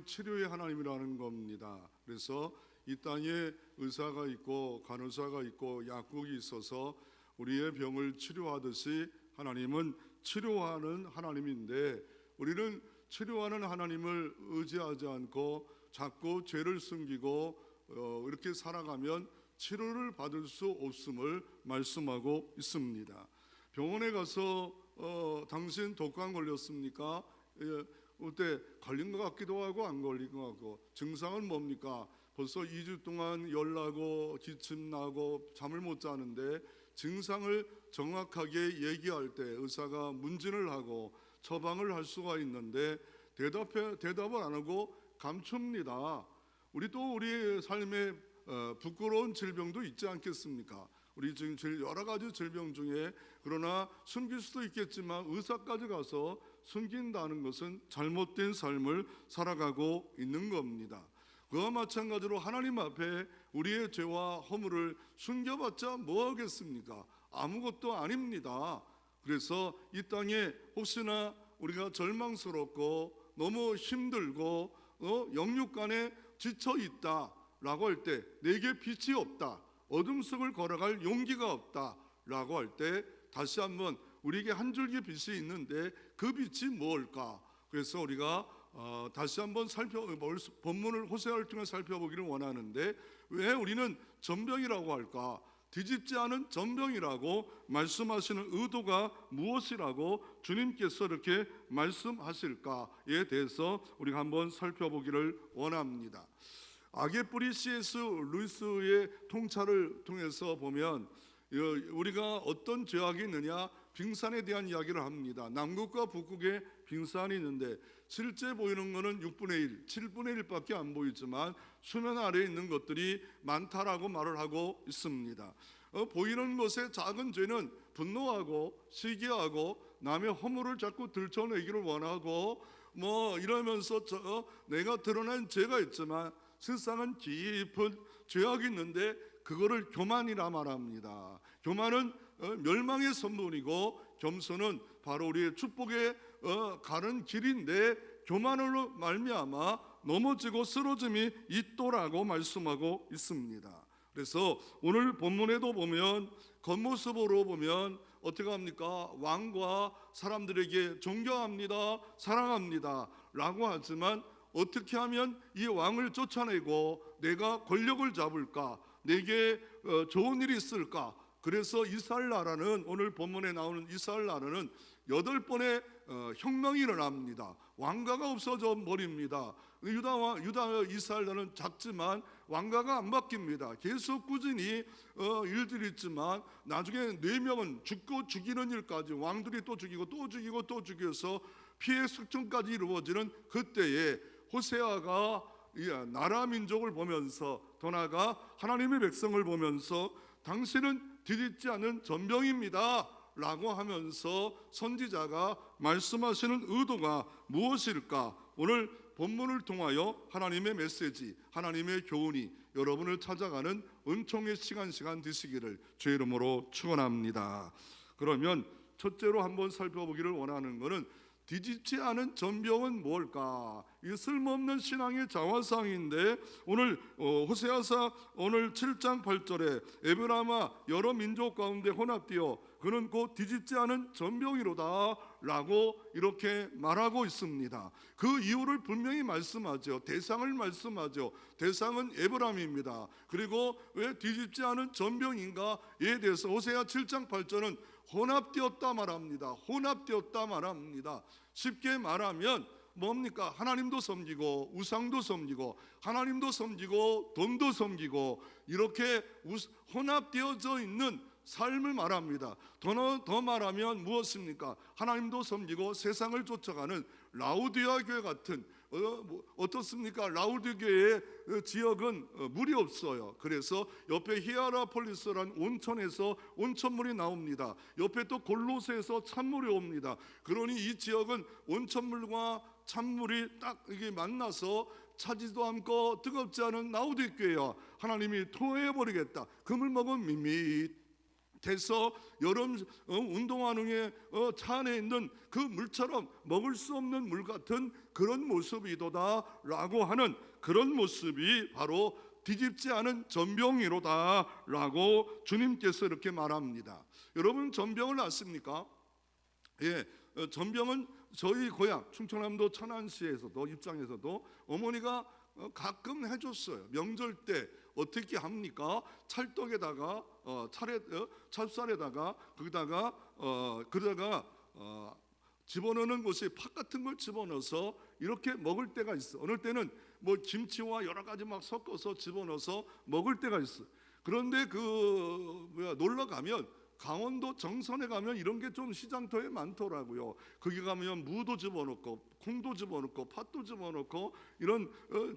하나님은 치료의 하나님이라는 겁니다. 그래서 이 땅에 의사가 있고 간호사가 있고 약국이 있어서 우리의 병을 치료하듯이 하나님은 치료하는 하나님인데, 우리는 치료하는 하나님을 의지하지 않고 자꾸 죄를 숨기고 이렇게 살아가면 치료를 받을 수 없음을 말씀하고 있습니다. 병원에 가서 당신 독감 걸렸습니까? 그때 걸린 것 같기도 하고 안 걸린 것 같고, 증상은 뭡니까? 벌써 2주 동안 열나고 기침나고 잠을 못 자는데 증상을 정확하게 얘기할 때 의사가 문진을 하고 처방을 할 수가 있는데 대답을 안 하고 감춥니다. 우리도 우리 삶에 부끄러운 질병도 있지 않겠습니까? 우리 지금 여러 가지 질병 중에, 그러나 숨길 수도 있겠지만 의사까지 가서 숨긴다는 것은 잘못된 삶을 살아가고 있는 겁니다. 그와 마찬가지로 하나님 앞에 우리의 죄와 허물을 숨겨봤자 뭐 하겠습니까? 아무것도 아닙니다. 그래서 이 땅에 혹시나 우리가 절망스럽고 너무 힘들고 영육간에 지쳐 있다 라고 할 때, 내게 빛이 없다, 어둠 속을 걸어갈 용기가 없다 라고 할 때, 다시 한번 우리에게 한 줄기 빛이 있는데 그 빛이 무엇일까? 그래서 우리가 다시 한번 본문을 호세아를 통해 살펴보기를 원하는데, 왜 우리는 전병이라고 할까? 뒤집지 않은 전병이라고 말씀하시는 의도가 무엇이라고 주님께서 이렇게 말씀하실까에 대해서 우리가 한번 살펴보기를 원합니다. 악의 뿌리 C.S. 루이스의 통찰을 통해서 보면 우리가 어떤 죄악이 있느냐, 빙산에 대한 이야기를 합니다. 남극과 북극에 빙산이 있는데 실제 보이는 것은 6분의 1, 7분의 1밖에 안 보이지만 수면 아래에 있는 것들이 많다라고 말을 하고 있습니다. 보이는 것의 작은 죄는 분노하고 시기하고 남의 허물을 자꾸 들춰내기를 원하고 이러면서 내가 드러낸 죄가 있지만 실상은 깊은 죄악이 있는데 그거를 교만이라 말합니다. 교만은 멸망의 선분이고 겸손은 바로 우리의 축복에 가는 길인데, 교만으로 말미암아 넘어지고 쓰러짐이 있도라고 말씀하고 있습니다. 그래서 오늘 본문에도 보면 겉모습으로 보면 어떻게 합니까? 왕과 사람들에게 존경합니다, 사랑합니다 라고 하지만, 어떻게 하면 이 왕을 쫓아내고 내가 권력을 잡을까, 내게 좋은 일이 있을까? 그래서 이스라엘 나라는, 오늘 본문에 나오는 이스라엘 나라는 8번의 혁명이 일어납니다. 왕가가 없어져 버립니다. 유다 이스라엘 나라는 작지만 왕가가 안 바뀝니다. 계속 꾸준히 일들이 있지만 나중에 4명은 죽고 죽이는 일까지, 왕들이 또 죽이고 또 죽이고 또 죽여서 피해 숙청까지 이루어지는 그때에 호세아가 나라 민족을 보면서, 더 나아가 하나님의 백성을 보면서 당신은 뒤집지 않은 전병입니다 라고 하면서 선지자가 말씀하시는 의도가 무엇일까? 오늘 본문을 통하여 하나님의 메시지, 하나님의 교훈이 여러분을 찾아가는 은총의 시간 되시기를 주의 이름으로 축원합니다. 그러면 첫째로 한번 살펴보기를 원하는 것은 뒤집지 않은 전병은 뭘까? 이 쓸모없는 신앙의 자화상인데, 오늘 호세아서 오늘 7장 8절에 에브라임아 여러 민족 가운데 혼합되어 그는 곧 뒤집지 않은 전병이로다 라고 이렇게 말하고 있습니다. 그 이유를 분명히 말씀하죠. 대상을 말씀하죠. 대상은 에브라임입니다. 그리고 왜 뒤집지 않은 전병인가에 대해서 호세아 7장 8절은 혼합되었다 말합니다. 혼합되었다 말합니다. 쉽게 말하면 뭡니까? 하나님도 섬기고 우상도 섬기고 하나님도 섬기고 돈도 섬기고 이렇게 혼합되어져 있는 삶을 말합니다. 더 말하면 무엇입니까? 하나님도 섬기고 세상을 쫓아가는 라우디아 교회 같은, 어떻습니까? 라우디아 교회의 지역은 물이 없어요. 그래서 옆에 히아라폴리스라는 온천에서 온천물이 나옵니다. 옆에 또 골로새에서 찬물이 옵니다. 그러니 이 지역은 온천물과 찬물이 딱 이게 만나서 차지도 않고 뜨겁지 않은 라우디아 교회야. 하나님이 토해버리겠다. 그 물 먹으면 돼서 여름 운동화 중에 차 안에 있는 그 물처럼 먹을 수 없는 물 같은 그런 모습이도다라고 하는 그런 모습이 바로 뒤집지 않은 전병이로다라고 주님께서 이렇게 말합니다. 여러분 전병을 아십니까? 예, 전병은 저희 고향 충청남도 천안시에서도 입장에서도 어머니가 가끔 해줬어요. 명절 때 어떻게 합니까? 찰떡에다가 찹쌀에다가 거기다가 그러다가 집어넣는 곳에 팥 같은 걸 집어넣어서 이렇게 먹을 때가 있어. 어느 때는 뭐 김치와 여러 가지 막 섞어서 집어넣어서 먹을 때가 있어. 그런데 놀러 가면 강원도 정선에 가면 이런 게 좀 시장터에 많더라고요. 거기 가면 무도 집어넣고 콩도 집어넣고 팥도 집어넣고 이런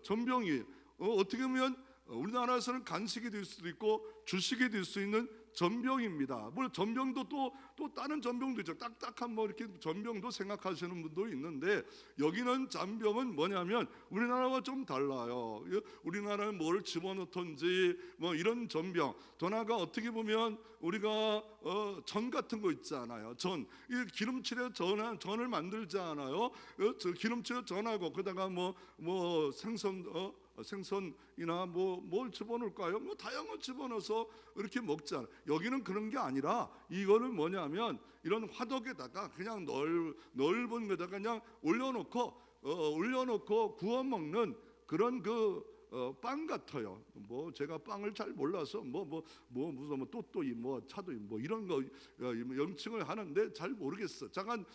전병이 어떻게 보면 우리나라에서는 간식이 될 수도 있고 주식이 될 수 있는 전병입니다. 물론 전병도 또 다른 전병도 있죠. 딱딱한 뭐 이렇게 전병도 생각하시는 분도 있는데 여기는 전병은 뭐냐면 우리나라와 좀 달라요. 우리나라는 뭘 집어넣던지 뭐 이런 전병. 더 나아가 어떻게 보면 우리가 전 같은 거 있잖아요. 전 기름칠에 전을 만들지 않아요. 기름칠에 전하고 그다가 뭐 생선이나 뭘 집어넣을까요? 뭐 다양한 집어넣어서 이렇게 먹잖아요. 여기는 그런 게 아니라 이거는 뭐냐면 이런 화덕에다가 그냥 넓은 거다가 그냥 올려놓고 구워 먹는 그런 빵 같아요. 뭐 제가 빵을 잘 몰라서 무슨 또또이 차도이 이런 거 명칭을 하는데 잘 모르겠어. 잠깐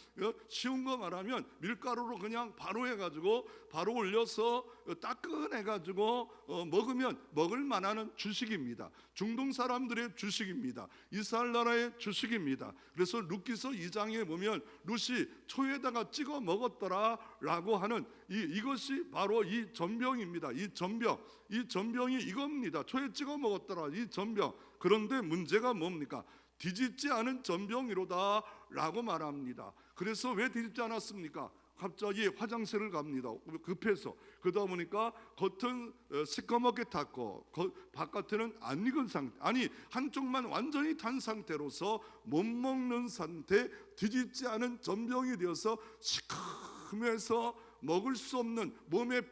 쉬운 거 말하면 밀가루로 그냥 바로 해가지고 바로 올려서 따끈해가지고 먹으면 먹을 만한 주식입니다. 중동 사람들의 주식입니다. 이스라엘 나라의 주식입니다. 그래서 룻기서 2장에 보면 룻이 초에다가 찍어 먹었더라라고 하는 이것이 바로 이 전병입니다. 이 전병이 이겁니다. 초에 찍어 먹었더라 이 전병. 그런데 문제가 뭡니까? 뒤집지 않은 전병이로다라고 말합니다. 그래서 왜 뒤집지 않았습니까? 갑자기 화장실을 갑니다. 급해서. 그러다 보니까 겉은 시커멓게 탔고 바깥에는 안 익은 상태. 아니 한쪽만 완전히 탄 상태로서 못 먹는 상태, 뒤집지 않은 전병이 되어서 시커매서 먹을 수 없는 몸에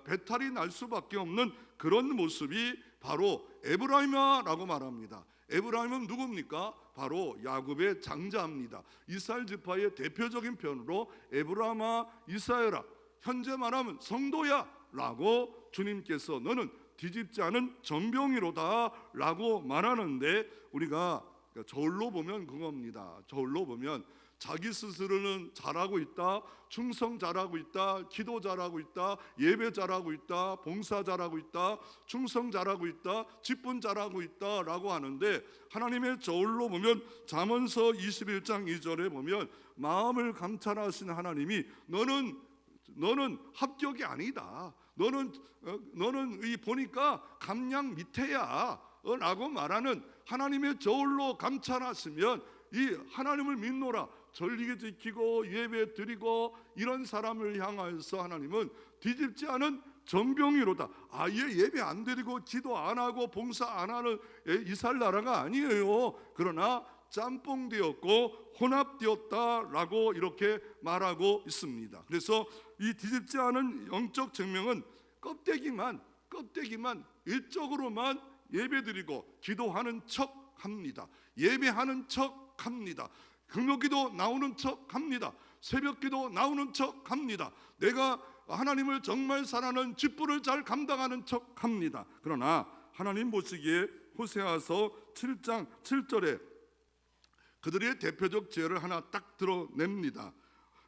배탈이 날 수밖에 없는 그런 모습이 바로 에브라임이라고 말합니다. 에브라임은 누굽니까? 바로 야곱의 장자입니다. 이스라엘 지파의 대표적인 편으로 에브라임아 이스라엘아, 현재 말하면 성도야 라고 주님께서 너는 뒤집지 않은 전병이로다 라고 말하는데, 우리가 저울로 보면 그겁니다. 저울로 보면 자기 스스로는 잘하고 있다, 충성 잘하고 있다, 기도 잘하고 있다, 예배 잘하고 있다, 봉사 잘하고 있다, 충성 잘하고 있다, 직분 잘하고 있다 라고 하는데, 하나님의 저울로 보면 잠언서 21장 2절에 보면 마음을 감찰하신 하나님이 너는 합격이 아니다, 너는 보니까 감량 밑에야 라고 말하는, 하나님의 저울로 감찰하시면 이 하나님을 믿노라, 전리게 지키고 예배 드리고 이런 사람을 향하여서 하나님은 뒤집지 않은 전병이로다. 아예 예배 안 드리고 기도 안 하고 봉사 안 하는 이스라엘 나라가 아니에요. 그러나 짬뽕 되었고 혼합되었다라고 이렇게 말하고 있습니다. 그래서 이 뒤집지 않은 영적 증명은 껍데기만 일적으로만 예배 드리고 기도하는 척 합니다. 예배하는 척 합니다. 금요기도 나오는 척 합니다. 새벽기도 나오는 척 합니다. 내가 하나님을 정말 사랑하는 직분을 잘 감당하는 척 합니다. 그러나 하나님 보시기에 호세아서 7장 7절에 그들의 대표적 죄를 하나 딱 드러냅니다.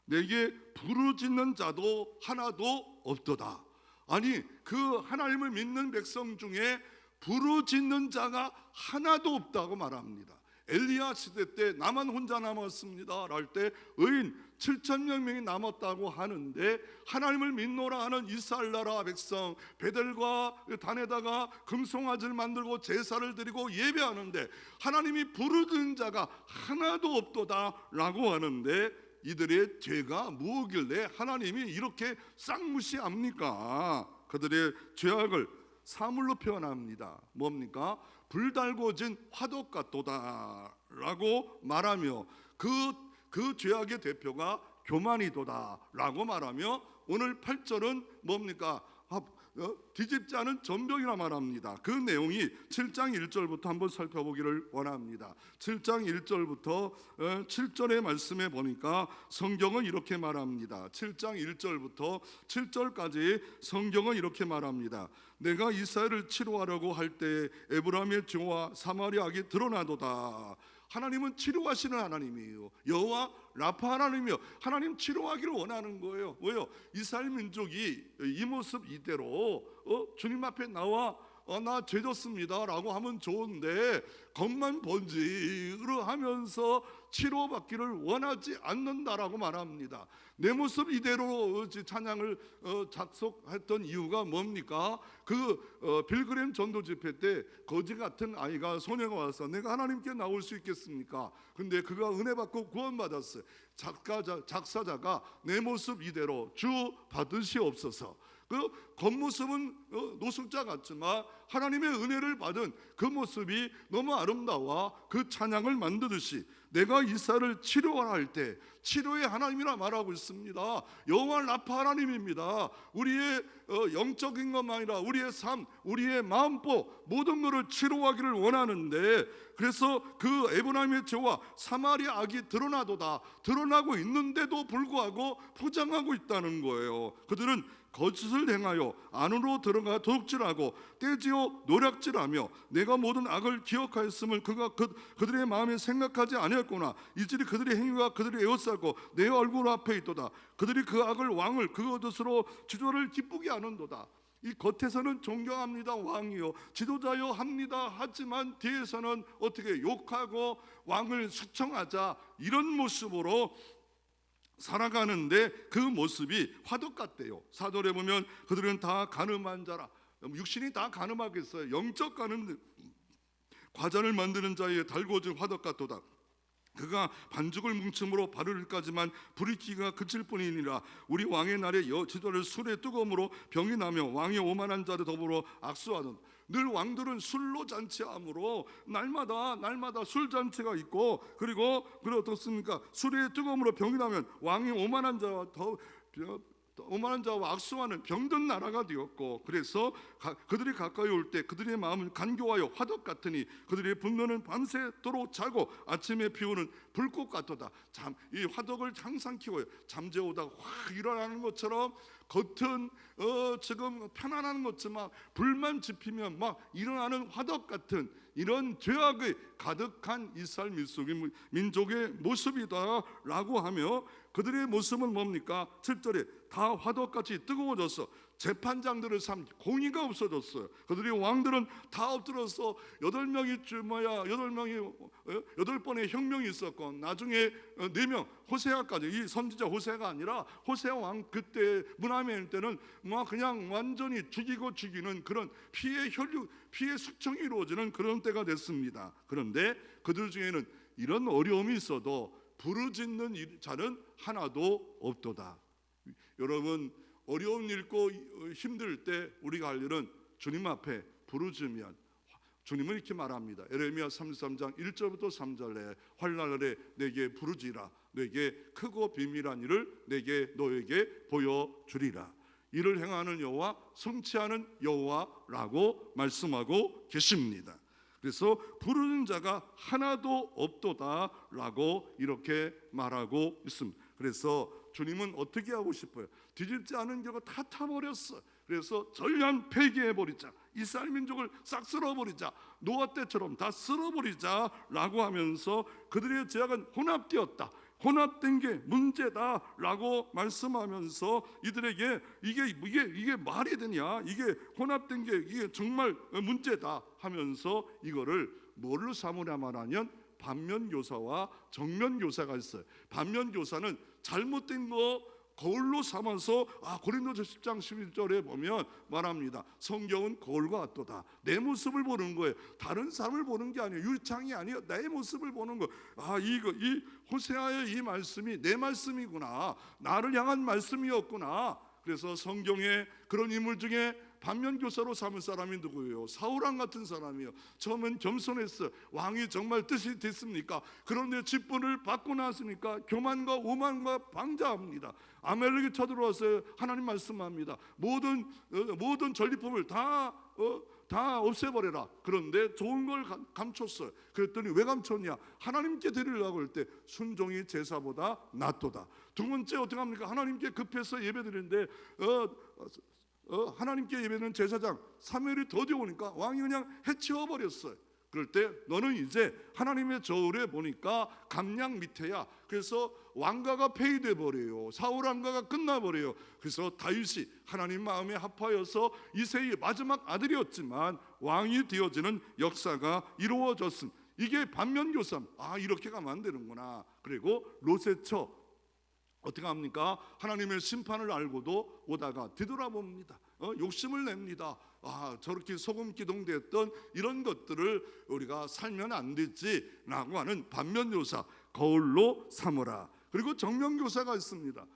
내게 부르짖는 자도 하나도 없도다. 아니 그 하나님을 믿는 백성 중에 부르짖는 자가 하나도 없다고 말합니다. 엘리야 시대 때 나만 혼자 남았습니다 할 때 의인 7,000여 명이 남았다고 하는데, 하나님을 믿노라 하는 이스라엘 나라 백성 베델과 단에다가 금송아지를 만들고 제사를 드리고 예배하는데 하나님이 부르짖는 자가 하나도 없도다 라고 하는데, 이들의 죄가 뭐길래 하나님이 이렇게 쌍무시합니까? 그들의 죄악을 사물로 표현합니다. 뭡니까? 불달궈진 화덕 같도다라고 말하며 그 죄악의 대표가 교만이도다라고 말하며 오늘 8절은 뭡니까? 뒤집지 않은 전병이라 말합니다. 그 내용이 7장 1절부터 한번 살펴보기를 원합니다. 7장 1절부터 7절의 말씀에 보니까 성경은 이렇게 말합니다. 7장 1절부터 7절까지 성경은 이렇게 말합니다. 내가 이스라엘을 치료하려고 할 때 에브라임의 죄와 사마리아 악이 드러나도다. 하나님은 치료하시는 하나님이에요. 여호와 라파 하나님이요. 하나님 치료하기를 원하는 거예요. 왜요? 이스라엘 민족이 이 모습 이대로 주님 앞에 나와 나 죄졌습니다 라고 하면 좋은데 겉만 번지르 하면서 치료받기를 원하지 않는다라고 말합니다. 내 모습 이대로 찬양을 작곡했던 이유가 뭡니까? 빌그램 전도 집회 때 거지 같은 아이가 소녀가 와서 내가 하나님께 나올 수 있겠습니까? 근데 그가 은혜 받고 구원받았어요. 작사자가 내 모습 이대로 주 받으시옵소서. 그 겉모습은 노숙자 같지만 하나님의 은혜를 받은 그 모습이 너무 아름다워 그 찬양을 만드듯이 내가 이스라엘을 치료할 때 치료의 하나님이라 말하고 있습니다. 여호와 라파 하나님입니다. 우리의 영적인 것만 아니라 우리의 삶, 우리의 마음보 모든 것을 치료하기를 원하는데 그래서 그 에브라임의 죄와 사마리아 악이 드러나고 있는데도 불구하고 포장하고 있다는 거예요. 그들은 거짓을 행하여 안으로 들어가 도둑질하고 떼지어 노략질하며 내가 모든 악을 기억하였음을 그들의 마음에 생각하지 아니했구나. 이들이 그들의 행위가 그들의 에워싸고 내 얼굴 앞에 있도다. 그들이 그 악을 왕을 그것으로 지도를 기쁘게 하는도다. 이 겉에서는 존경합니다 왕이요 지도자요 합니다. 하지만 뒤에서는 어떻게 욕하고 왕을 수청하자 이런 모습으로 살아가는데 그 모습이 화덕 같대요. 사절에 보면 그들은 다 가늠한 자라. 육신이 다 가늠하겠어요. 영적 가늠, 과자를 만드는 자의 달궈진 화덕 같도다. 그가 반죽을 뭉침으로 바르기까지만 불이기가 그칠 뿐이니라. 우리 왕의 날에 지도를 술의 뜨거움으로 병이 나며 왕의 오만한 자를 더불어 악수하는. 늘 왕들은 술로 잔치함으로 날마다 술 잔치가 있고 그리고 어떻습니까? 술의 뜨거움으로 병이 나면 왕이 오만한 자와 악수하는 병든 나라가 되었고 그래서 그들이 가까이 올 때 그들의 마음은 간교하여 화덕 같으니 그들의 분노는 밤새도록 자고 아침에 피우는 불꽃 같도다. 이 화덕을 항상 키워요. 잠재우다가 확 일어나는 것처럼 겉은 지금 편안한 것지만 불만 지피면 막 일어나는 화덕 같은 이런 죄악이 가득한 이스라엘 민족의 모습이다라고 하며 그들의 모습은 뭡니까? 7절에 다 화덕같이 뜨거워졌어. 재판장들을 공의가 없어졌어요. 그들의 왕들은 다 엎드려서 8번의 혁명이 있었고 나중에 4명 호세아까지 이 선지자 호세아가 아니라 호세아 왕 그때 문하메 때는 그냥 완전히 죽이는 그런 피해 숙청이 이루어지는 그런 때가 됐습니다. 그런데 그들 중에는 이런 어려움이 있어도 부르짖는 자는 하나도 없도다. 여러분 어려움 읽고 힘들 때 우리가 할 일은 주님 앞에 부르짖으면 주님은 이렇게 말합니다. 에레미야 33장 1절부터 3절에 환난날에 내게 부르짖으라. 내게 크고 비밀한 일을 너에게 보여주리라. 이를 행하는 여호와 성취하는 여호와라고 말씀하고 계십니다. 그래서 부르는 자가 하나도 없도다라고 이렇게 말하고 있습니다. 그래서 주님은 어떻게 하고 싶어요? 뒤집지 않은 겨가 다 타버렸어. 그래서 전량 폐기해버리자. 이스라엘 민족을 싹 쓸어버리자. 노아 때처럼 다 쓸어버리자라고 하면서 그들의 죄악은 혼합되었다. 혼합된 게 문제다라고 말씀하면서 이들에게 이게 말이 되냐? 이게 혼합된 게 이게 정말 문제다 하면서 이거를 뭘로 삼으려 말하면 반면교사와 정면교사가 있어요. 반면교사는 잘못된 거 거울로 삼아서 고린도서 10장 11절에 보면 말합니다. 성경은 거울과 같도다. 내 모습을 보는 거예요. 다른 사람을 보는 게 아니에요. 유창이 아니에요. 내 모습을 보는 거예요. 이 호세아의 이 말씀이 내 말씀이구나. 나를 향한 말씀이었구나. 그래서 성경에 그런 인물 중에 반면교사로 삼은 사람이 누구예요? 사울왕 같은 사람이요. 처음엔 겸손했어요. 왕이 정말 뜻이 됐습니까? 그런데 직분을 받고 나서니까 교만과 오만과 방자합니다. 아말렉이 쳐들어와서 하나님 말씀합니다. 모든 전리품을 다 없애버려라. 그런데 좋은 걸 감췄어요. 그랬더니 왜 감췄냐? 하나님께 드리려고 할 때 순종이 제사보다 낫도다. 두 번째 어떻게 합니까? 하나님께 급해서 예배 드리는데 하나님께 예배는 제사장 사무엘이 더디오니까 왕이 그냥 해치워버렸어요. 그럴 때 너는 이제 하나님의 저울에 보니까 감량 밑에야. 그래서 왕가가 폐위돼 버려요. 사울 왕가가 끝나버려요. 그래서 다윗이 하나님 마음에 합하여서 이새의 마지막 아들이었지만 왕이 되어지는 역사가 이루어졌습니다. 이게 반면교사. 이렇게 가면 안 되는구나. 그리고 롯에처 어떻게 합니까? 하나님의 심판을 알고도 오다가 뒤돌아봅니다. 욕심을 냅니다. 저렇게 소금 기둥됐던 이런 것들을 우리가 살면 안 되지라고 하는 반면교사, 거울로 삼으라. 그리고 정면교사가 있습니다.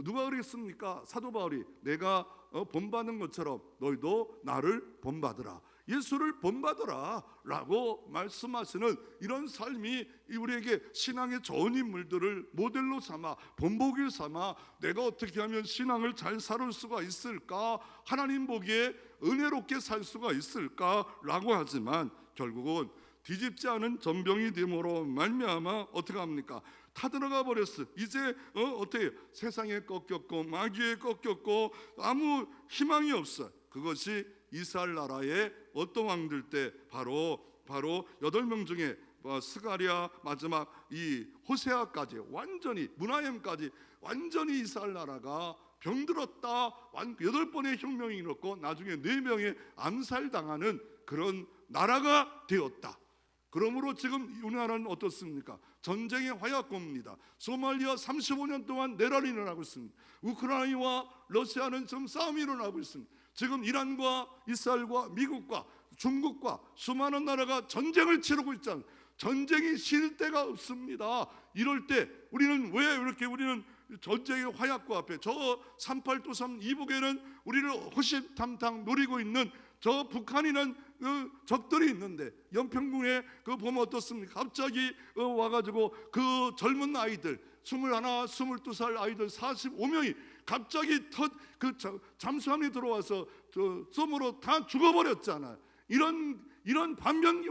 누가 그랬습니까? 사도 바울이 내가 본받는 것처럼 너희도 나를 본받으라. 예수를 본받으라 라고 말씀하시는 이런 삶이 우리에게 신앙의 좋은 인물들을 모델로 삼아 본보기 삼아 내가 어떻게 하면 신앙을 잘 살 수가 있을까, 하나님 보기에 은혜롭게 살 수가 있을까 라고 하지만 결국은 뒤집지 않은 전병이 됨으로 말미암아 어떻게 합니까? 타들어가 버렸어. 이제 어떻게 세상에 꺾였고 마귀에 꺾였고 아무 희망이 없어. 그것이 이스라엘 나라의 어떤 왕들 때 바로 8명 중에 스가랴 마지막 이 호세아까지 완전히 문하엠까지 완전히 이스라엘 나라가 병들었다. 8번의 혁명이 일었고 나중에 4명의 암살당하는 그런 나라가 되었다. 그러므로 지금 우리나라는 어떻습니까? 전쟁의 화약고입니다. 소말리아 35년 동안 내란이 일어나고 있습니다. 우크라이나와 러시아는 지금 싸움이 일어나고 있습니다. 지금 이란과 이스라엘과 미국과 중국과 수많은 나라가 전쟁을 치르고 있잖아요. 전쟁이 쉴 데가 없습니다. 이럴 때 우리는 왜 이렇게 우리는 전쟁의 화약고 앞에 저 38도섬 이북에는 우리를 호시탐탐 노리고 있는 저 북한이는 적들이 있는데 연평군에 보면 어떻습니까? 갑자기 와가지고 그 젊은 아이들 21, 22살 아이들 45명이 갑자기 잠수함이 들어와서 썸으로 다 죽어버렸잖아요. 이런 반면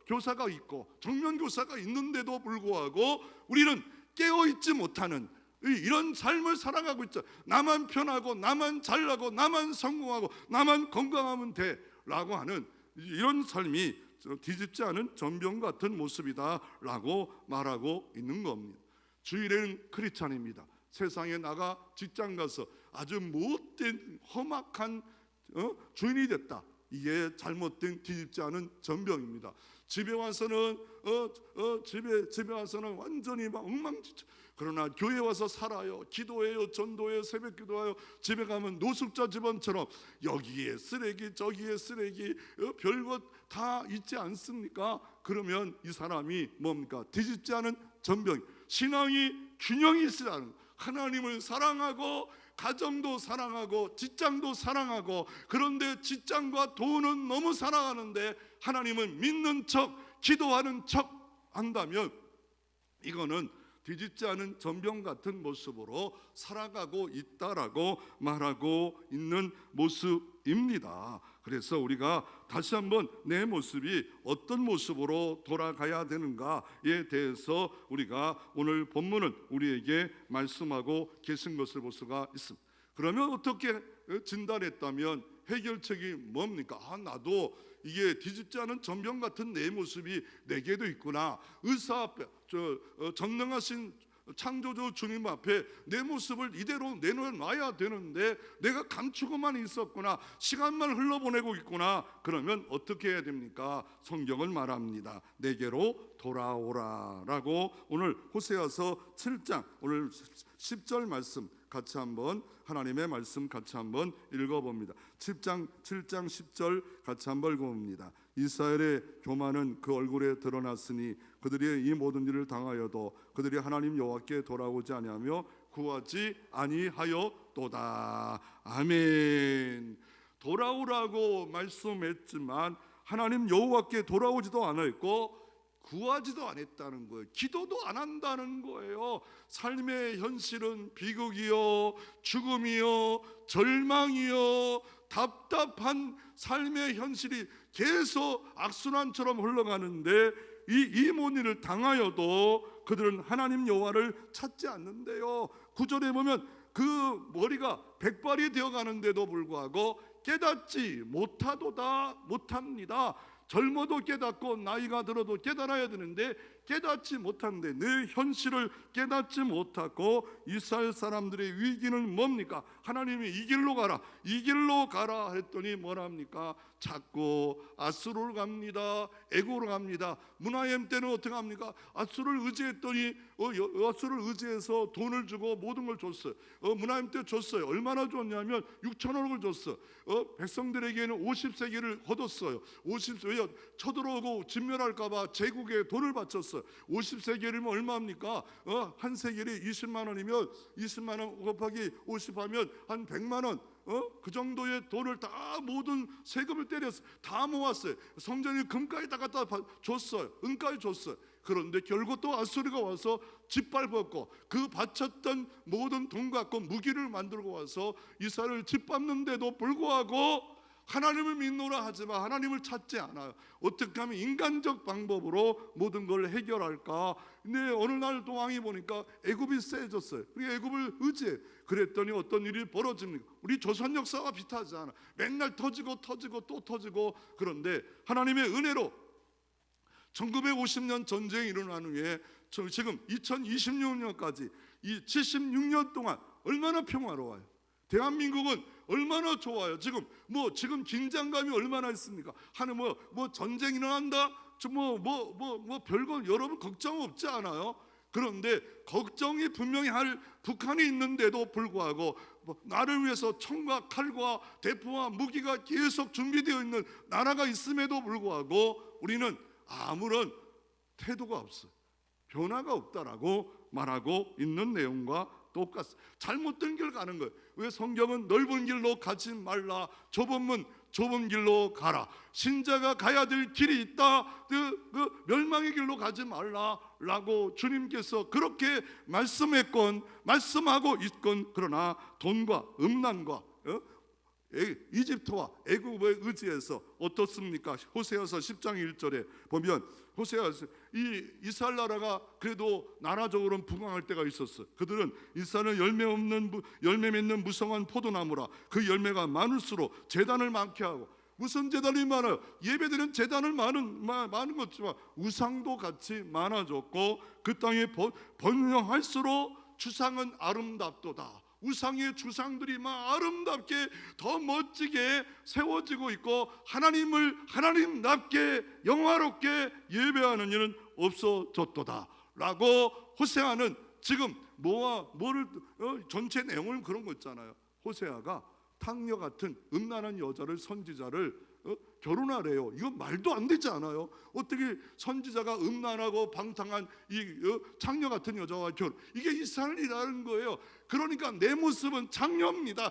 교사가 있고 정면 교사가 있는데도 불구하고 우리는 깨어있지 못하는 이런 삶을 살아가고 있죠. 나만 편하고 나만 잘나고 나만 성공하고 나만 건강하면 돼 라고 하는 이런 삶이 뒤집지 않은 전병 같은 모습이다 라고 말하고 있는 겁니다. 주일에는 크리스찬입니다. 세상에 나가 직장 가서 아주 못된 험악한 주인이 됐다. 이게 잘못된 뒤집지 않은 전병입니다. 집에 와서는 집에 와서는 완전히 막 엉망진창. 그러나 교회 와서 살아요. 기도해요. 전도해요. 새벽 기도해요. 집에 가면 노숙자 집안처럼 여기에 쓰레기 저기에 쓰레기 별것 다 있지 않습니까? 그러면 이 사람이 뭡니까? 뒤집지 않은 전병. 신앙이 균형이 있으라는, 하나님을 사랑하고 가정도 사랑하고 직장도 사랑하고, 그런데 직장과 돈은 너무 사랑하는데 하나님은 믿는 척 기도하는 척 한다면 이거는 뒤집지 않은 전병 같은 모습으로 살아가고 있다라고 말하고 있는 모습입니다. 그래서 우리가 다시 한번 내 모습이 어떤 모습으로 돌아가야 되는가에 대해서 우리가 오늘 본문은 우리에게 말씀하고 계신 것을 볼 수가 있습니다. 그러면 어떻게 진단했다면 해결책이 뭡니까? 나도 이게 뒤집지 않은 전병 같은 내 모습이 내게도 있구나. 의사 앞에 전능하신 창조주 주님 앞에 내 모습을 이대로 내놓아야 되는데 내가 감추고만 있었구나. 시간만 흘러보내고 있구나. 그러면 어떻게 해야 됩니까? 성경은 말합니다. 내게로 돌아오라 라고 오늘 호세아서 7장 오늘 10절 말씀 같이 한번 하나님의 말씀 같이 한번 읽어봅니다. 7장 10절 같이 한번 읽어봅니다. 이스라엘의 교만은 그 얼굴에 드러났으니 그들이 이 모든 일을 당하여도 그들이 하나님 여호와께 돌아오지 아니하며 구하지 아니하였도다. 아멘. 돌아오라고 말씀했지만 하나님 여호와께 돌아오지도 않았고 구하지도 않았다는 거예요. 기도도 안 한다는 거예요. 삶의 현실은 비극이요, 죽음이요, 절망이요, 답답한 삶의 현실이 계속 악순환처럼 흘러가는데 이 모니를 당하여도 그들은 하나님 여호와를 찾지 않는데요. 9절에 보면 그 머리가 백발이 되어가는데도 불구하고 깨닫지 못합니다. 젊어도 깨닫고 나이가 들어도 깨달아야 되는데 깨닫지 못하는데 내 현실을 깨닫지 못하고 이스라엘 사람들의 위기는 뭡니까? 하나님이 이 길로 가라 했더니 뭐랍니까? 자꾸 아수르로 갑니다. 애굽으로 갑니다. 문하임 때는 어떻게 합니까? 아수르를 의지했더니 아수르를 의지해서 돈을 주고 모든 걸 줬어요. 문하임 때 줬어요. 얼마나 줬냐면 6천억을 줬어. 백성들에게는 50세기를 얻었어요. 50세기 쳐들어오고 진멸할까봐 제국에 돈을 바쳤어요. 50세기이면 얼마입니까? 한 세겔이 20만 원이면 20만 원 곱하기 50하면 한 100만 원. 그 정도의 돈을 다 모든 세금을 때렸어요. 다 모았어요. 성전에 금까지 다 갖다 줬어요. 은까지 줬어요. 그런데 결국 또 아수르가 와서 짓밟았고 그 바쳤던 모든 돈 갖고 무기를 만들고 와서 이스라엘을 짓밟는데도 불구하고 하나님을 믿노라 하지만 하나님을 찾지 않아요. 어떻게 하면 인간적 방법으로 모든 걸 해결할까? 근데 어느 날 또 왕이 보니까 애굽이 세졌어요. 그리고 애굽을 의지해. 그랬더니 어떤 일이 벌어집니까? 우리 조선 역사와 비슷하지 않아. 맨날 터지고 또 터지고. 그런데 하나님의 은혜로 1950년 전쟁이 일어난 후에 지금 2026년까지 이 76년 동안 얼마나 평화로워요. 대한민국은 얼마나 좋아요. 지금 긴장감이 얼마나 있습니까? 하는 뭐 전쟁이 일어난다. 별거 여러분 걱정 없지 않아요? 그런데 걱정이 분명히 할 북한이 있는데도 불구하고 나를 위해서 총과 칼과 대포와 무기가 계속 준비되어 있는 나라가 있음에도 불구하고 우리는 아무런 태도가 없어, 변화가 없다라고 말하고 있는 내용과 똑같습니다. 잘못된 길 가는 거예요. 왜 성경은 넓은 길로 가지 말라, 좁은 길로 가라. 신자가 가야 될 길이 있다. 그 멸망의 길로 가지 말라라고 주님께서 그렇게 말씀하고 있건, 그러나 돈과 음란과 이집트와 애굽에 의지해서 어떻습니까? 호세아서 10장 1절에 보면 호세아서 이 이스라엘 나라가 그래도 나라적으로는 부강할 때가 있었어. 그들은 이스라엘은 열매 맺는 무성한 포도나무라. 그 열매가 많을수록 제단을 많게 하고. 무슨 제단이 많아요? 예배드리는 제단을 많은 것지만 우상도 같이 많아졌고, 그 땅에 번영할수록 주상은 아름답도다. 우상의 주상들이 막 아름답게 더 멋지게 세워지고 있고, 하나님답게 영화롭게 예배하는 일은 없어졌도다 라고 호세아는 지금 전체 내용을 그런 거 있잖아요. 호세아가 탕녀 같은 음란한 여자를, 선지자를 결혼하래요. 이건 말도 안 되지 않아요? 어떻게 선지자가 음란하고 방탕한 이 창녀 같은 여자와 결혼? 이게 이스라엘이라는 거예요. 그러니까 내 모습은 장녀입니다.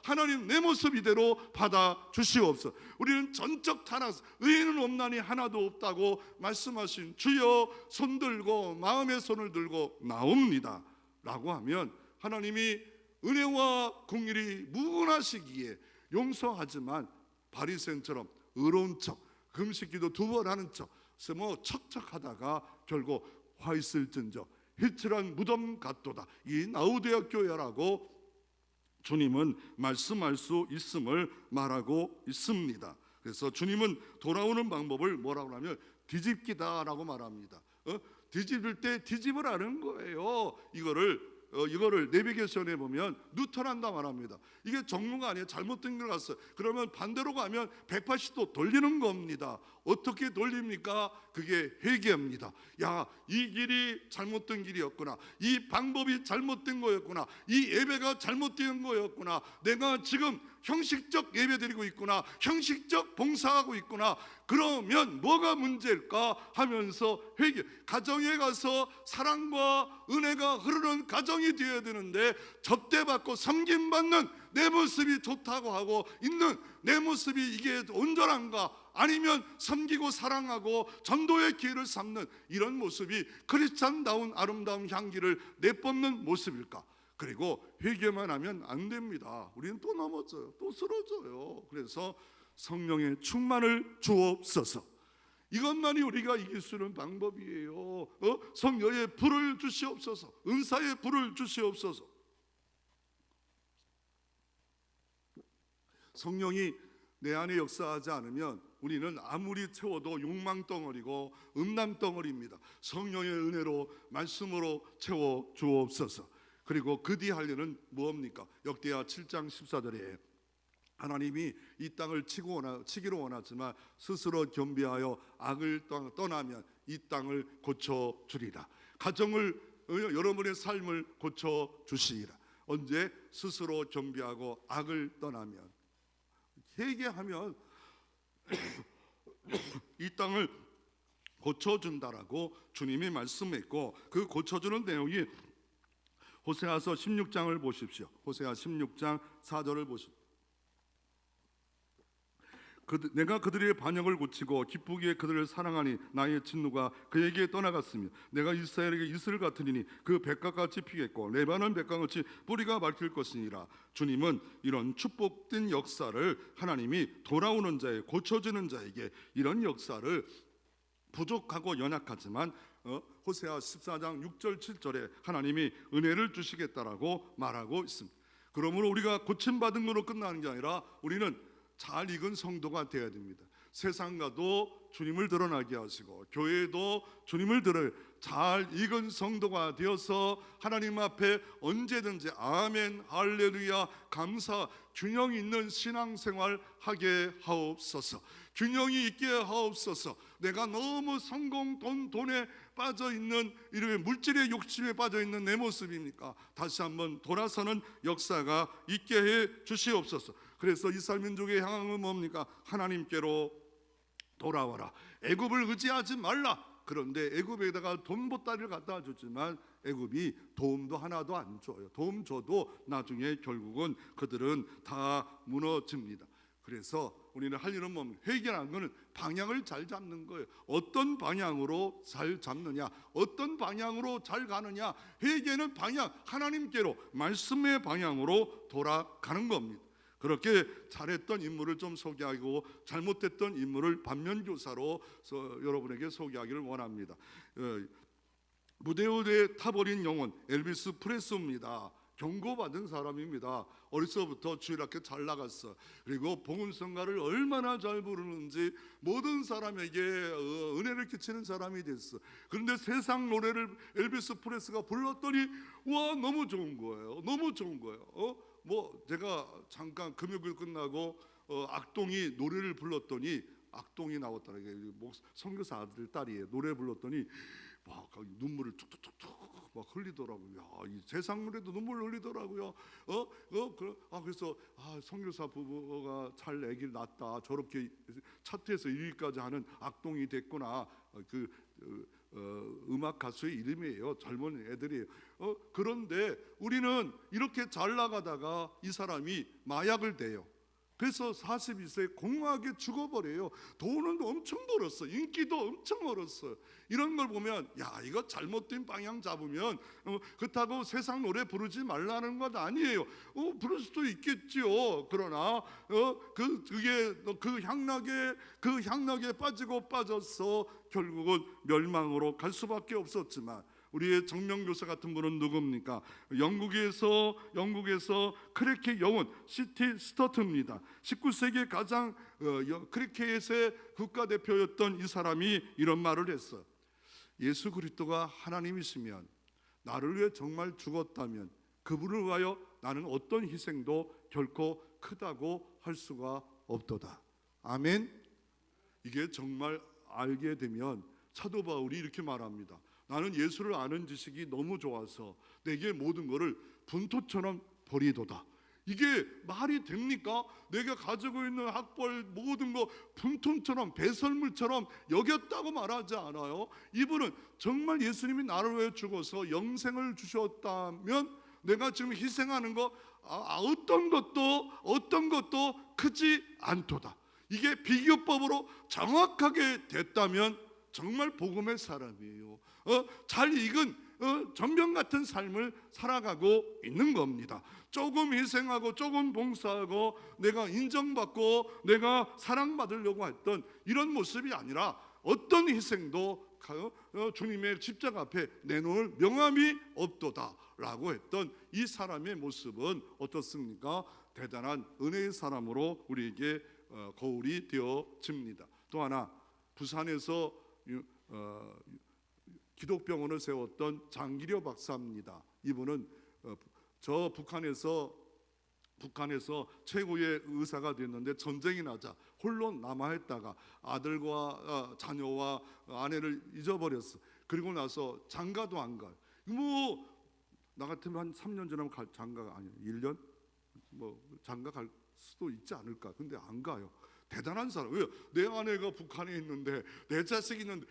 하나님 내 모습 이대로 받아 주시옵소서. 우리는 전적 타락, 의인은 없나니 하나도 없다고 말씀하신 주여 손들고 마음의 손을 들고 나옵니다 라고 하면, 하나님이 은혜와 공일이 무궁하시기에 용서하지만 바리새인처럼 의로운 척, 금식기도 2번 하는 척, 척척하다가 결국 화 있을진저 히트란 무덤 같도다. 이 나우대학 교회라고 주님은 말씀할 수 있음을 말하고 있습니다. 그래서 주님은 돌아오는 방법을 뭐라고 하면 뒤집기다라고 말합니다. 뒤집을 때 뒤집으라는 거예요. 이거를 내비게이션에 보면 뉴턴한다 말합니다. 이게 정무가 아니에요. 잘못된 걸 갔어요. 그러면 반대로 가면 180도 돌리는 겁니다. 어떻게 돌립니까? 그게 회개입니다. 야, 이 길이 잘못된 길이었구나. 이 방법이 잘못된 거였구나. 이 예배가 잘못된 거였구나. 내가 지금 형식적 예배 드리고 있구나. 형식적 봉사하고 있구나. 그러면 뭐가 문제일까 하면서 회개. 가정에 가서 사랑과 은혜가 흐르는 가정이 영이 되어야 되는데 접대받고 섬김받는 내 모습이 좋다고 하고 있는 내 모습이 이게 온전한가? 아니면 섬기고 사랑하고 전도의 기회를 삼는 이런 모습이 크리스찬다운 아름다운 향기를 내뿜는 모습일까? 그리고 회개만 하면 안 됩니다. 우리는 또 넘어져요. 또 쓰러져요. 그래서 성령의 충만을 주옵소서. 이것만이 우리가 이길 수 있는 방법이에요. 성령의 불을 주시옵소서. 은사의 불을 주시옵소서. 성령이 내 안에 역사하지 않으면 우리는 아무리 채워도 욕망덩어리고 음란덩어리입니다. 성령의 은혜로 말씀으로 채워 주옵소서. 그리고 그 뒤 할 일은 무엇입니까? 역대하 7장 14절에 하나님이 이 땅을 치기로 원하지만 스스로 겸비하여 악을 떠나면 이 땅을 고쳐주리라. 가정을, 여러분의 삶을 고쳐주시리라. 언제? 스스로 겸비하고 악을 떠나면, 회개하면 이 땅을 고쳐준다라고 주님이 말씀했고, 그 고쳐주는 내용이 호세아서 16장을 보십시오. 호세아 16장 4절을 보십시오. 내가 그들의 반역을 고치고 기쁘기에 그들을 사랑하니 나의 진노가 그에게 떠나갔으며 내가 이스라엘에게 이슬 같으리니 그 백각같이 피겠고 레바논 백각같이 뿌리가 밝힐 것이니라. 주님은 이런 축복된 역사를, 하나님이 돌아오는 자에, 고쳐지는 자에게 이런 역사를 부족하고 연약하지만 호세아 14장 6절 7절에 하나님이 은혜를 주시겠다라고 말하고 있습니다. 그러므로 우리가 고침받은 것으로 끝나는 게 아니라 우리는 잘 익은 성도가 되어야 됩니다. 세상과도 주님을 드러나게 하시고 교회도 주님을 잘 익은 성도가 되어서 하나님 앞에 언제든지 아멘 할렐루야 감사, 균형 있는 신앙생활 하게 하옵소서. 균형이 있게 하옵소서. 내가 너무 성공, 돈에 빠져있는, 이런 물질의 욕심에 빠져있는 내 모습입니까? 다시 한번 돌아서는 역사가 있게 해 주시옵소서. 그래서 이스라엘 민족의 향함은 뭡니까? 하나님께로 돌아와라. 애굽을 의지하지 말라. 그런데 애굽에다가 돈 보따리를 갖다 줬지만 애굽이 도움도 하나도 안 줘요. 도움 줘도 나중에 결국은 그들은 다 무너집니다. 그래서 우리는 할 일은 뭡니까? 회개라는 것은 방향을 잘 잡는 거예요. 어떤 방향으로 잘 잡느냐, 어떤 방향으로 잘 가느냐. 회개는 방향, 하나님께로, 말씀의 방향으로 돌아가는 겁니다. 그렇게 잘했던 인물을 좀 소개하고 잘못했던 인물을 반면교사로 여러분에게 소개하기를 원합니다. 무대 위에 타버린 영혼 엘비스 프레슬리입니다. 경고받은 사람입니다. 어려서부터 주일학교 잘 나갔어. 그리고 복음성가를 얼마나 잘 부르는지 모든 사람에게 은혜를 끼치는 사람이 됐어. 그런데 세상 노래를 엘비스 프레슬리가 불렀더니 와, 너무 좋은 거예요. 너무 좋은 거예요. 제가 잠깐 금요일 끝나고 악동이 노래를 불렀더니, 악동이 나왔더라. 선교사 아들 딸이에요. 노래 불렀더니 막 눈물을 툭툭툭툭 막 흘리더라고요. 야, 이 세상 노래도 눈물 흘리더라고요. 그래서 선교사 부부가 잘 아기를 낳았다. 저렇게 차트에서 1위까지 하는 악동이 됐구나. 음악 가수의 이름이에요. 젊은 애들이에요. 그런데 우리는 이렇게 잘 나가다가 이 사람이 마약을 대요. 그래서 42세에 공허하게 죽어버려요. 돈은 엄청 벌었어. 인기도 엄청 벌었어. 이런 걸 보면 야, 이거 잘못된 방향 잡으면 그렇다고 세상 노래 부르지 말라는 건 아니에요. 부를 수도 있겠지요. 그러나 그게 그 향락에 빠져서 결국은 멸망으로 갈 수밖에 없었지만, 우리의 정명교사 같은 분은 누굽니까? 영국에서 크리켓 영혼 시티 스터트입니다. 19세기 가장 크리켓의 국가대표였던 이 사람이 이런 말을 했어요. 예수 그리스도가 하나님이시면, 나를 위해 정말 죽었다면 그분을 위하여 나는 어떤 희생도 결코 크다고 할 수가 없도다. 아멘. 이게 정말 알게 되면 사도 바울이 이렇게 말합니다. 나는 예수를 아는 지식이 너무 좋아서 내게 모든 것을 분토처럼 버리도다. 이게 말이 됩니까? 내가 가지고 있는 학벌 모든 거 푼돈처럼 배설물처럼 여겼다고 말하지 않아요. 이분은 정말 예수님이 나를 위해 죽어서 영생을 주셨다면 내가 지금 희생하는 거 어떤 것도 크지 않도다. 이게 비교법으로 정확하게 됐다면 정말 복음의 사람이에요. 잘 익은 전병 같은 삶을 살아가고 있는 겁니다. 조금 희생하고 조금 봉사하고 내가 인정받고 내가 사랑받으려고 했던 이런 모습이 아니라 어떤 희생도 주님의 십자가 앞에 내놓을 명함이 없도다 라고 했던 이 사람의 모습은 어떻습니까? 대단한 은혜의 사람으로 우리에게 거울이 되어집니다. 또 하나, 부산에서 기독병원을 세웠던 장기려 박사입니다. 이분은 저 북한에서 최고의 의사가 됐는데 전쟁이 나자 홀로 남아있다가 아들과 자녀와 아내를 잊어버렸어. 그리고 나서 장가도 안 가요. 나 같으면 한 3년 지나면 장가가 아니에요. 1년? 장가 갈 수도 있지 않을까. 근데 안 가요. 대단한 사람. 왜요? 내 아내가 북한에 있는데 내 자식이 있는데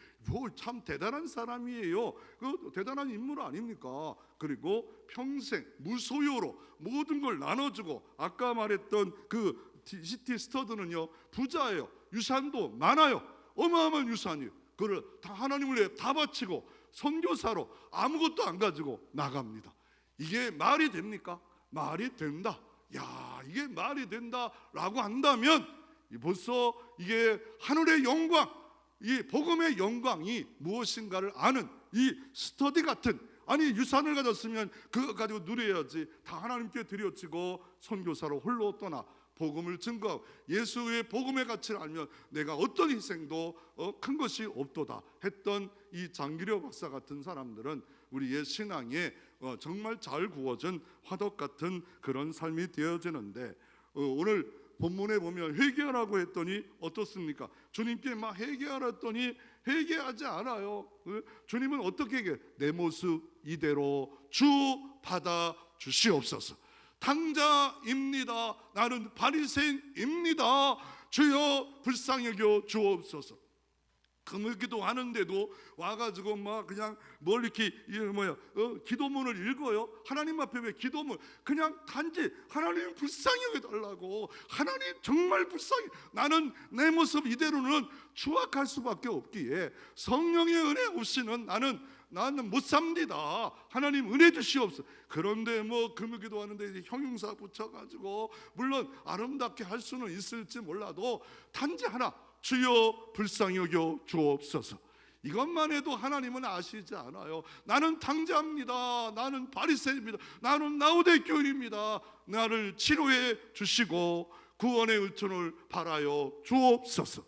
참 대단한 사람이에요. 그 대단한 인물 아닙니까? 그리고 평생 무소유로 모든 걸 나눠주고, 아까 말했던 그 시티 스터드는요 부자예요. 유산도 많아요. 어마어마한 유산이에요. 그걸 다 하나님을 위해 다 바치고 선교사로 아무것도 안 가지고 나갑니다. 이게 말이 됩니까? 말이 된다. 야, 이게 말이 된다라고 한다면 벌써 이게 하늘의 영광, 이 복음의 영광이 무엇인가를 아는 이 스터디 같은, 아니 유산을 가졌으면 그거 가지고 누려야지. 다 하나님께 드려지고 선교사로 홀로 떠나 복음을 증거하고 예수의 복음의 가치를 알면 내가 어떤 희생도 큰 것이 없도다 했던 이 장기려 박사 같은 사람들은 우리의 신앙에 정말 잘 구워진 화덕 같은 그런 삶이 되어지는데, 오늘 본문에 보면 회개하라고 했더니 어떻습니까? 주님께 막 회개하라 했더니 회개하지 않아요. 주님은 어떻게 얘기해요? 내 모습 이대로 주 받아 주시옵소서. 탕자입니다. 나는 바리새인입니다. 주여 불쌍히 여겨 주옵소서. 금을기도 하는데도 와가지고 막 그냥 뭘 이렇게 기도문을 읽어요. 하나님 앞에 왜 기도문, 그냥 단지 하나님 불쌍히 여겨달라고. 하나님 정말 불쌍히, 나는 내 모습 이대로는 추악할 수밖에 없기에 성령의 은혜 없이는 나는 못 삽니다. 하나님 은혜 주시옵소서. 그런데 금요기도 하는데 형용사 붙여가지고 물론 아름답게 할 수는 있을지 몰라도 단지 하나, 주여 불쌍히 여겨 주옵소서. 이것만 해도 하나님은 아시지 않아요. 나는 탕자입니다. 나는 바리새인입니다. 나는 라오디게교인입니다. 나를 치료해 주시고 구원의 은총을 바라여 주옵소서.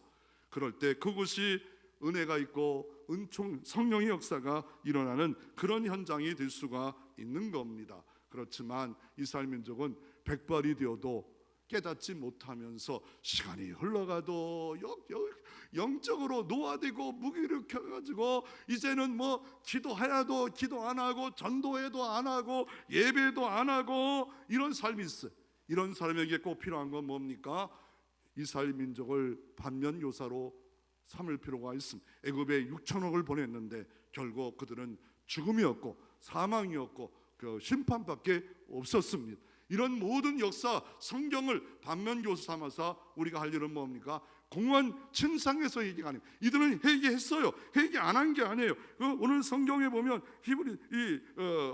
그럴 때 그것이 은혜가 있고 은총, 성령의 역사가 일어나는 그런 현장이 될 수가 있는 겁니다. 그렇지만 이스라엘 민족은 백발이 되어도 깨닫지 못하면서 시간이 흘러가도 영적으로 노화되고 무기력해가지고 이제는 기도해도 기도 안 하고 전도해도 안 하고 예배도 안 하고 이런 삶이 있어요. 이런 사람에게 꼭 필요한 건 뭡니까? 이스라엘 민족을 반면교사로 삼을 필요가 있습니다. 애굽에 6천억을 보냈는데 결국 그들은 죽음이었고 사망이었고 그 심판밖에 없었습니다. 이런 모든 역사, 성경을 반면교사 삼아서 우리가 할 일은 뭡니까? 공원 침상에서 얘기가 아니에요. 이들은 회개했어요. 회개 안 한 게 아니에요. 오늘 성경에 보면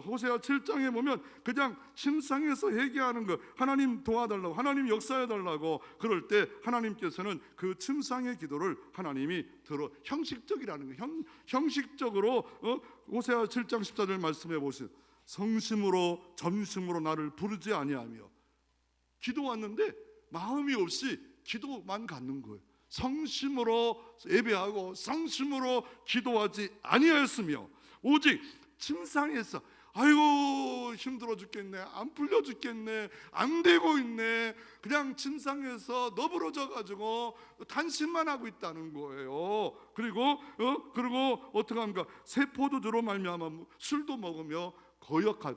호세아 7장에 보면 그냥 침상에서 회개하는 거, 하나님 도와달라고, 하나님 역사해달라고. 그럴 때 하나님께서는 그 침상의 기도를 하나님이 들어, 형식적이라는 거예요. 형식적으로 호세아 7장 14절 말씀해 보세요. 성심으로 전심으로 나를 부르지 아니하며. 기도 왔는데 마음이 없이 기도만 갖는 거예요. 성심으로 예배하고 성심으로 기도하지 아니하였으며 오직 침상에서 아이고 힘들어 죽겠네, 안 풀려 죽겠네, 안 되고 있네, 그냥 침상에서 너부러져 가지고 단심만 하고 있다는 거예요. 그리고 어떻게 합니까? 새 포도주로 말미암아 술도 먹으며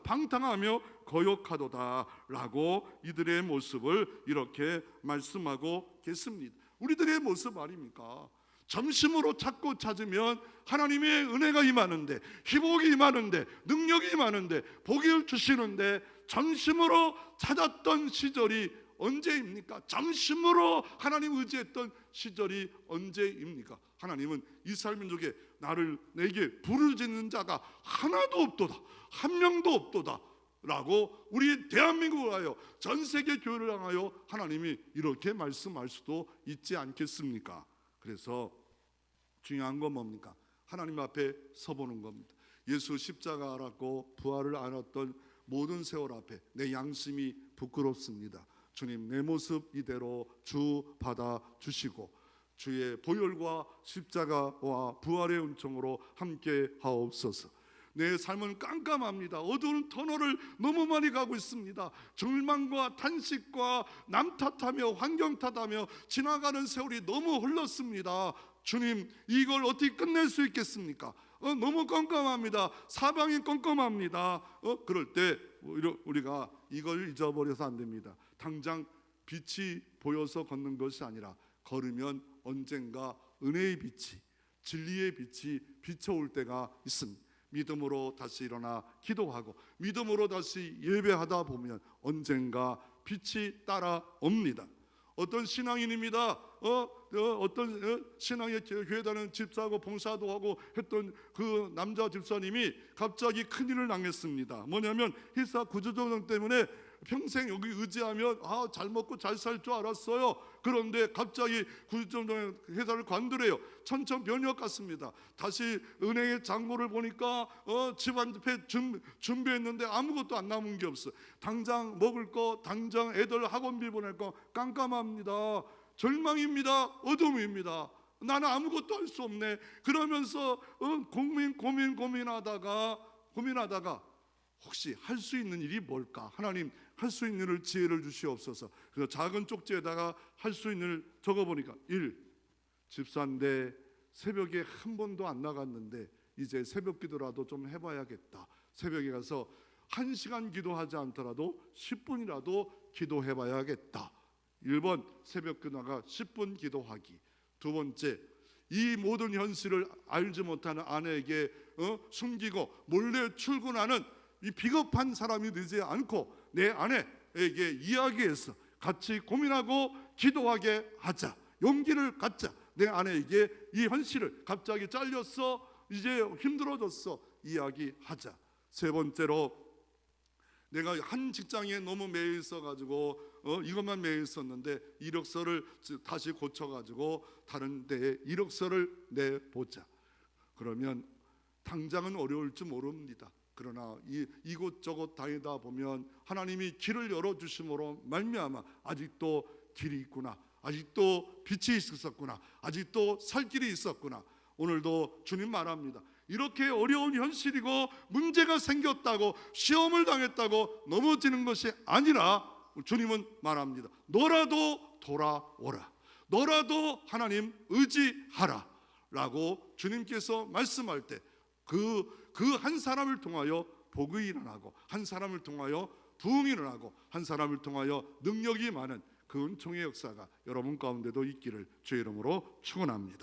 방탕하며 거역하도다라고 이들의 모습을 이렇게 말씀하고 계십니다. 우리들의 모습 아닙니까? 점심으로 찾으면 하나님의 은혜가 임하는데, 희복이 임하는데, 능력이 임하는데, 복을 주시는데, 점심으로 찾았던 시절이 언제입니까? 점심으로 하나님 의지했던 시절이 언제입니까? 하나님은 이스라엘 민족에 내게 부르짖는 자가 하나도 없도다, 한 명도 없도다 라고 우리 대한민국을 하여, 전 세계 교회를 향하여 하나님이 이렇게 말씀할 수도 있지 않겠습니까? 그래서 중요한 건 뭡니까? 하나님 앞에 서보는 겁니다. 예수 십자가 알았고 부활을 알았던 모든 세월 앞에 내 양심이 부끄럽습니다. 주님, 내 모습 이대로 주 받아 주시고 주의 보혈과 십자가와 부활의 은총으로 함께 하옵소서. 내 삶은 깜깜합니다. 어두운 터널을 너무 많이 가고 있습니다. 절망과 탄식과 남 탓하며 환경 탓하며 지나가는 세월이 너무 흘렀습니다. 주님, 이걸 어떻게 끝낼 수 있겠습니까? 너무 깜깜합니다. 사방이 깜깜합니다. 그럴 때 우리가 이걸 잊어버려서 안 됩니다. 당장 빛이 보여서 걷는 것이 아니라 걸으면 언젠가 은혜의 빛이, 진리의 빛이 비춰올 때가 있습니다. 믿음으로 다시 일어나 기도하고 믿음으로 다시 예배하다 보면 언젠가 빛이 따라옵니다. 어떤 신앙인입니다. 어떤 신앙의 교회 다니는 집사하고 봉사도 하고 했던 그 남자 집사님이 갑자기 큰일을 당했습니다. 뭐냐면 회사 구조조정 때문에 평생 여기 의지하면 잘 먹고 잘 살 줄 알았어요. 그런데 갑자기 구조조정 회사를 관두래요. 천천변역 같습니다. 다시 은행의 잔고를 보니까 집안 준비했는데 아무것도 안 남은 게 없어. 당장 먹을 거, 당장 애들 학원비 보낼 거 깜깜합니다. 절망입니다. 어둠입니다. 나는 아무것도 할 수 없네. 그러면서 고민하다가 혹시 할 수 있는 일이 뭘까? 하나님, 할 수 있는 일을 지혜를 주시옵소서. 그래서 작은 쪽지에다가 할 수 있는 일 적어보니까 1. 집사인데 새벽에 한 번도 안 나갔는데 이제 새벽 기도라도 좀 해봐야겠다. 새벽에 가서 1시간 기도하지 않더라도 10분이라도 기도해봐야겠다. 1번 새벽 기도가 10분 기도하기. 2번째, 이 모든 현실을 알지 못하는 아내에게 숨기고 몰래 출근하는 이 비겁한 사람이 되지 않고 내 아내에게 이야기해서 같이 고민하고 기도하게 하자. 용기를 갖자. 내 아내에게 이 현실을, 갑자기 잘렸어, 이제 힘들어졌어, 이야기하자. 3번째로, 내가 한 직장에 너무 매여 있어가지고 이것만 매여 있었는데 이력서를 다시 고쳐가지고 다른 데에 이력서를 내보자. 그러면 당장은 어려울지 모릅니다. 그러나 이곳저곳 다니다 보면 하나님이 길을 열어주심으로 말미암아 아직도 길이 있구나, 아직도 빛이 있었구나, 아직도 살 길이 있었구나. 오늘도 주님 말합니다. 이렇게 어려운 현실이고 문제가 생겼다고, 시험을 당했다고 넘어지는 것이 아니라 주님은 말합니다. 너라도 돌아오라, 너라도 하나님 의지하라 라고 주님께서 말씀할 때 그 한 사람을 통하여 복이 일어나고, 한 사람을 통하여 부흥이 일어나고, 한 사람을 통하여 능력이 많은 그 은총의 역사가 여러분 가운데도 있기를 주의 이름으로 축원합니다.